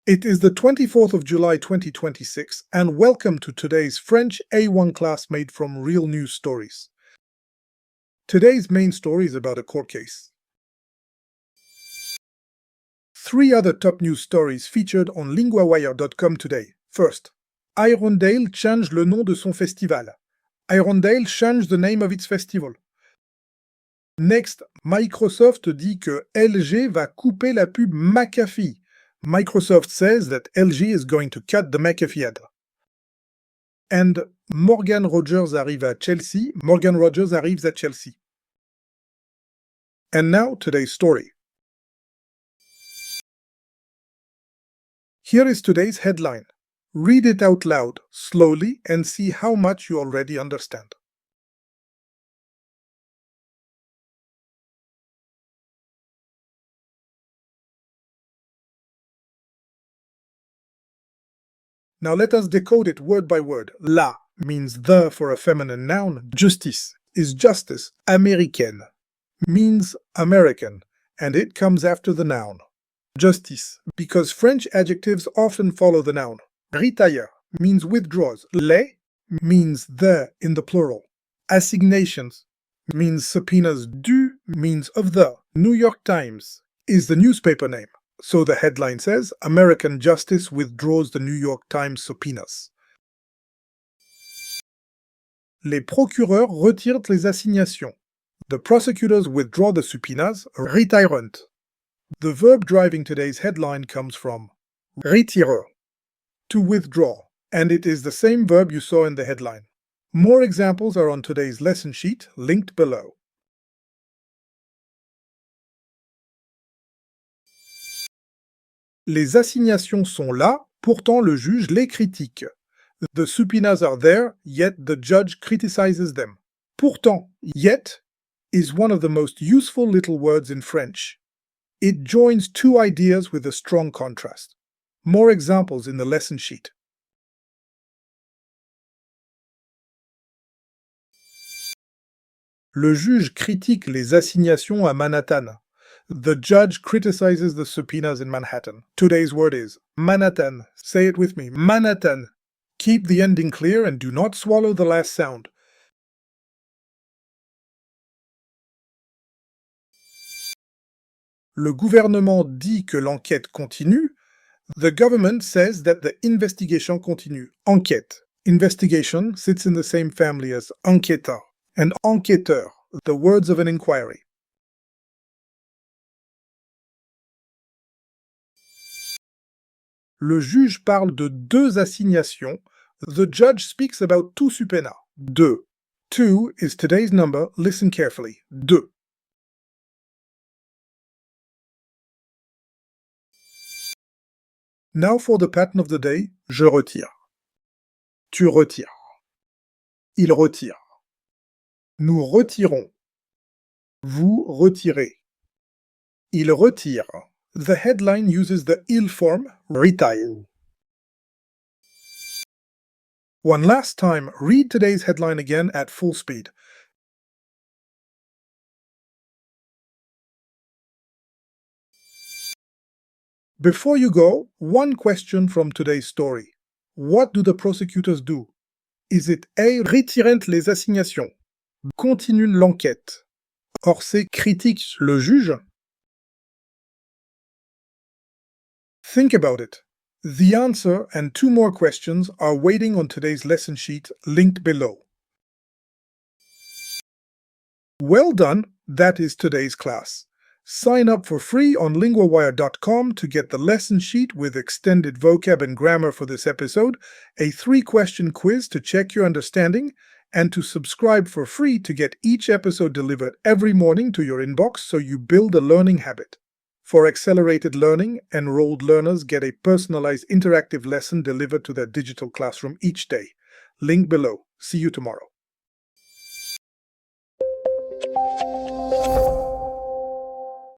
It is the 24th of July 2026, and welcome to today's French A1 class made from real news stories. Today's main story is about a court case. 3 other top news stories featured on LINGUAWIRE.com today. First, Hirondale changed le nom de son festival. Hirondale changed the name of its festival. Next, Microsoft dit que LG va couper la pub McAfee. Microsoft says that LG is going to cut the McAfee ad. And Morgan Rogers arrive at Chelsea. Morgan Rogers arrives at Chelsea. And now today's story. Here is today's headline. Read it out loud, slowly, and see how much you already understand. Now let us decode it word by word. La means the for a feminine noun. Justice is justice. Américaine means American, and it comes after the noun. Justice, because French adjectives often follow the noun. Retire means withdraws. Les means the in the plural. Assignations means subpoenas. Du means of the. New York Times is the newspaper name. So the headline says, American Justice withdraws the New York Times subpoenas. Les procureurs retirent les assignations. The prosecutors withdraw the subpoenas. Retirent. The verb driving today's headline comes from retirer, to withdraw, and it is the same verb you saw in the headline. More examples are on today's lesson sheet, linked below. Les assignations sont là, pourtant le juge les critique. The subpoenas are there, yet the judge criticizes them. Pourtant, yet, is one of the most useful little words in French. It joins 2 ideas with a strong contrast. More examples in the lesson sheet. Le juge critique les assignations à Manhattan. The judge criticizes the subpoenas in Manhattan. Today's word is Manhattan. Say it with me. Manhattan. Keep the ending clear and do not swallow the last sound. Le gouvernement dit que l'enquête continue. The government says that the investigation continue. Enquête. Investigation sits in the same family as enquêteur. And enquêteur, the words of an inquiry. Le juge parle de 2 assignations. The judge speaks about 2 subpoenas. Deux. 2 is today's number. Listen carefully. Deux. Now for the pattern of the day. Je retire. Tu retires. Il retire. Nous retirons. Vous retirez. Il retire. The headline uses the il form, retire. One last time, read today's headline again at full speed. Before you go, one question from today's story. What do the prosecutors do? Is it A. Retirent les assignations? Continuent l'enquête? Or C. Critiquent le juge? Think about it. The answer and 2 more questions are waiting on today's lesson sheet, linked below. Well done, that is today's class. Sign up for free on LinguaWire.com to get the lesson sheet with extended vocab and grammar for this episode, a 3-question quiz to check your understanding, and to subscribe for free to get each episode delivered every morning to your inbox so you build a learning habit. For accelerated learning, enrolled learners get a personalized interactive lesson delivered to their digital classroom each day. Link below. See you tomorrow.